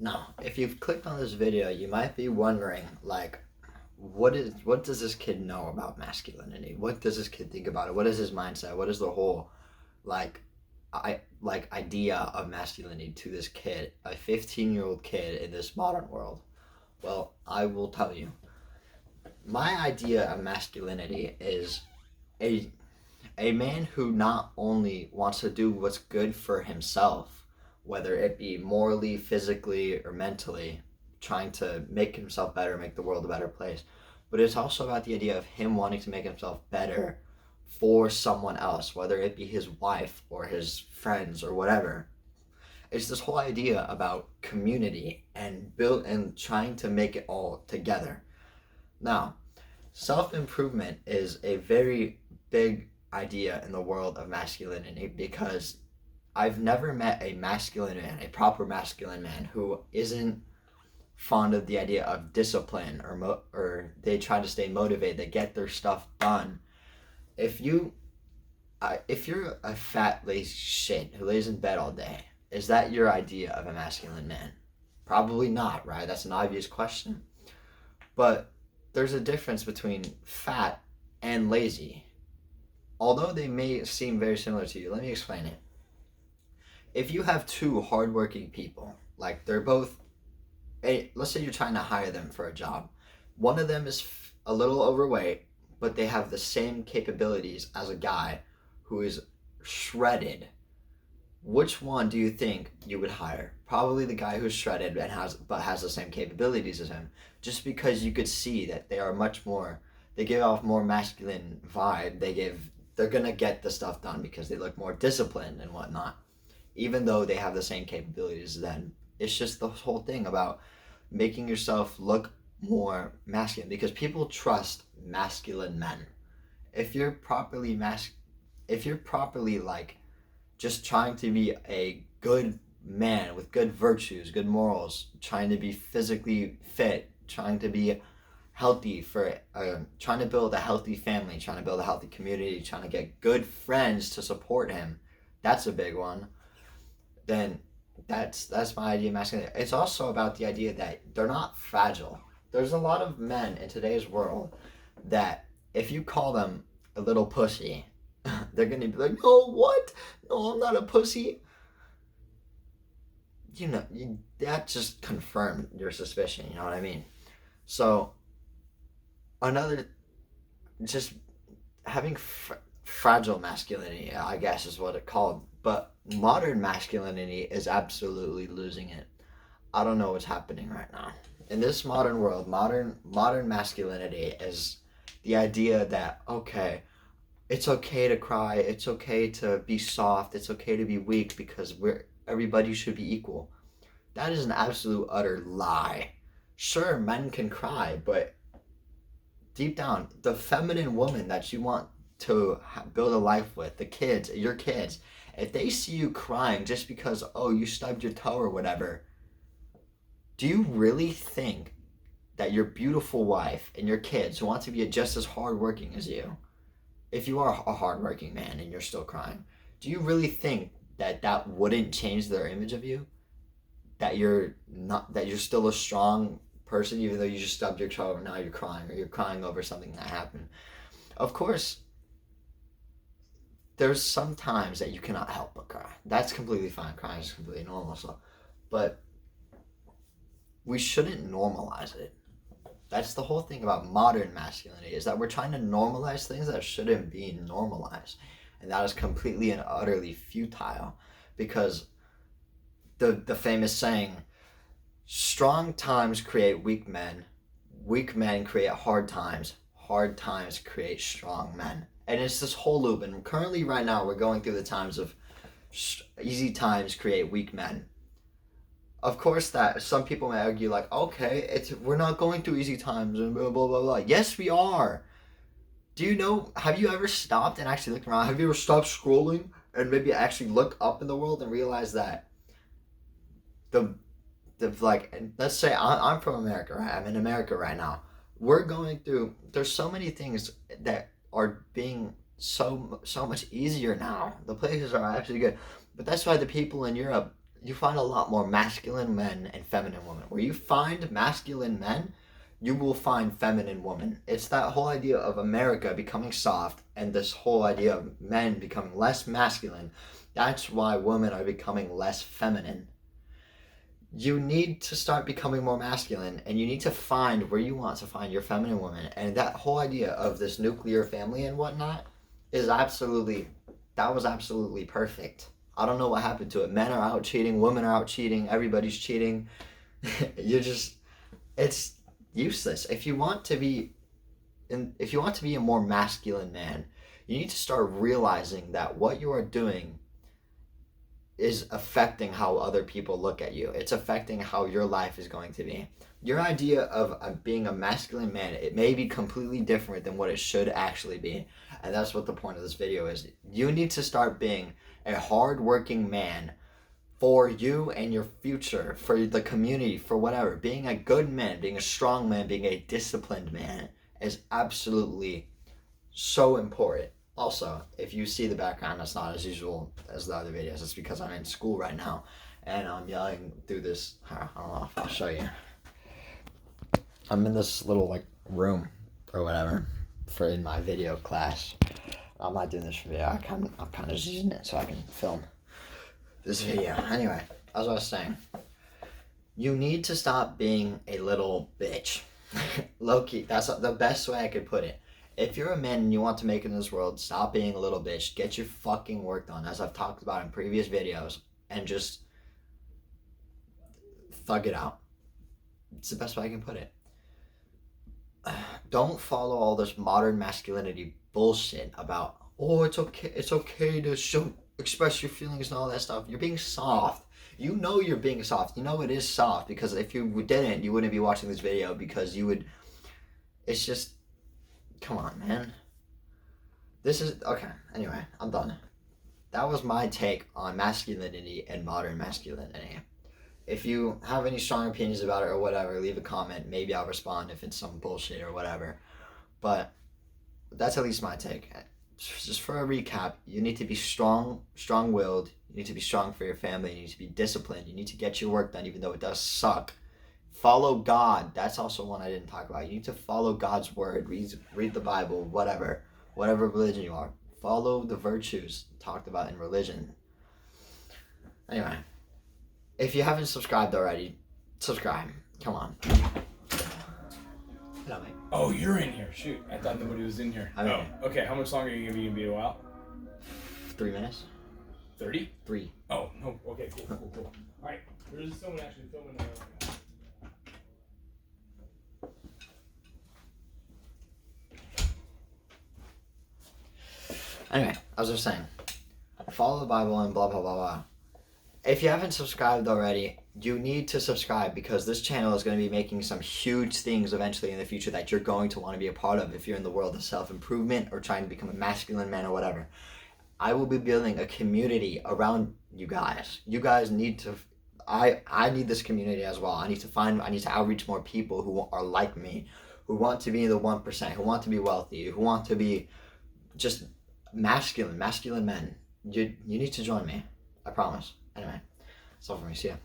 Now, if you've clicked on this video, you might be wondering, like, what does this kid know about masculinity? What does this kid think about it? What is his mindset? What is the whole like idea of masculinity to this kid, a 15-year-old kid in this modern world? Well, I will tell you. My idea of masculinity is a a man who not only wants to do what's good for himself, whether it be morally, physically, or mentally, trying to make himself better, make the world a better place, but it's also about the idea of him wanting to make himself better for someone else, whether it be his wife or his friends or whatever. It's this whole idea about community and build and trying to make it all together. Now, self-improvement is a very big idea in the world of masculinity because I've never met a masculine man, a proper masculine man, who isn't fond of the idea of discipline or they try to stay motivated, they get their stuff done. If you if you're a fat lazy shit who lays in bed all day, is that your idea of a masculine man? Probably not, right? That's an obvious question. But there's a difference between fat and lazy. Although they may seem very similar to you, let me explain it. If you have two hardworking people, like they're both, let's say you're trying to hire them for a job. One of them is a little overweight, but they have the same capabilities as a guy who is shredded. Which one do you think you would hire? Probably the guy who's shredded and has the same capabilities as him, just because you could see that they are much more. They give off more masculine vibe. They're gonna get the stuff done because they look more disciplined and whatnot, even though they have the same capabilities as them. It's just the whole thing about making yourself look more masculine because people trust masculine men. If you're properly like just trying to be a good man with good virtues, good morals, trying to be physically fit, trying to be healthy trying to build a healthy family, trying to build a healthy community, trying to get good friends to support him. That's a big one. Then that's my idea of masculinity. It's also about the idea that they're not fragile. There's a lot of men in today's world that if you call them a little pussy, they're gonna be like, no, what? No, I'm not a pussy. That just confirmed your suspicion, you know what I mean? So, just having fragile masculinity, I guess is what it's called. But modern masculinity is absolutely losing it. I don't know what's happening right now. In this modern world, modern masculinity is the idea that, okay, it's okay to cry, it's okay to be soft, it's okay to be weak because everybody should be equal. That is an absolute utter lie. Sure, men can cry, but deep down, the feminine woman that you want to build a life with, your kids, if they see you crying just because, oh, you stubbed your toe or whatever, do you really think that your beautiful wife and your kids want to be just as hardworking as you? If you are a hardworking man and you're still crying, do you really think that wouldn't change their image of you? That you're still a strong person even though you just stubbed your toe and now you're crying or you're crying over something that happened? Of course, there's some times that you cannot help but cry. That's completely fine. Crying is completely normal. But we shouldn't normalize it. That's the whole thing about modern masculinity, is that we're trying to normalize things that shouldn't be normalized. And that is completely and utterly futile because the famous saying, strong times create weak men create hard times create strong men. And it's this whole loop. And currently right now we're going through the times of easy times create weak men. Of course, that some people may argue like, okay, we're not going through easy times and blah blah blah blah. Yes, we are. Do you know? Have you ever stopped and actually looked around? Have you ever stopped scrolling and maybe actually look up in the world and realize that let's say I'm from America, right? I'm in America right now. There's so many things that are being so much easier now. The places are actually good, but that's why the people in Europe, you find a lot more masculine men and feminine women. Where you find masculine men, you will find feminine women. It's that whole idea of America becoming soft and this whole idea of men becoming less masculine. That's why women are becoming less feminine. You need to start becoming more masculine, and you need to find where you want to find your feminine woman. And that whole idea of this nuclear family and whatnot is that was absolutely perfect. I don't know what happened to it. Men are out cheating, women are out cheating, everybody's cheating. It's useless. If you want to be a more masculine man, you need to start realizing that what you are doing is affecting how other people look at you. It's affecting how your life is going to be. Your idea of being a masculine man, it may be completely different than what it should actually be. And that's what the point of this video is. You need to start being a hard-working man for you and your future, for the community, for whatever. Being a good man, being a strong man, being a disciplined man is absolutely so important. Also, if you see the background, that's not as usual as the other videos. It's because I'm in school right now and I'm yelling through this. I don't know if I'll show you. I'm in this little like room or whatever for in my video class. I'm not doing this for video. I'm kind of just using it so I can film this video. Anyway, as I was saying, you need to stop being a little bitch. Low-key, that's the best way I could put it. If you're a man and you want to make it in this world, stop being a little bitch. Get your fucking work done, as I've talked about in previous videos, and just thug it out. It's the best way I can put it. Don't follow all this modern masculinity bullshit about, oh, it's okay to express your feelings and all that stuff. You're being soft. You know you're being soft. You know it is soft, because if you didn't, you wouldn't be watching this video, because you would, it's just, come on, man. This is, okay, anyway, I'm done. That was my take on masculinity and modern masculinity. If you have any strong opinions about it or whatever, leave a comment. Maybe I'll respond if it's some bullshit or whatever. But that's at least my take. Just for a recap, you need to be strong-willed. You need to be strong for your family. You need to be disciplined. You need to get your work done, even though it does suck. Follow God. That's also one I didn't talk about. You need to follow God's word. Read the Bible, whatever religion you are. Follow the virtues talked about in religion. Anyway, if you haven't subscribed already, subscribe. Come on. Hello, mate. Oh, you're in here. Shoot, I thought nobody was in here. Okay. How much longer are you gonna be a while? 3 minutes. 30? 3. Oh no. Okay. Cool. All right. There's someone actually filming. Anyway, as I was saying, follow the Bible and blah, blah, blah, blah. If you haven't subscribed already, you need to subscribe, because this channel is going to be making some huge things eventually in the future that you're going to want to be a part of if you're in the world of self-improvement or trying to become a masculine man or whatever. I will be building a community around you guys. You guys need to, I need this community as well. I need to outreach more people who are like me, who want to be the 1%, who want to be wealthy, who want to be just masculine men. You need to join me. I promise. Anyway, that's all for me. See ya.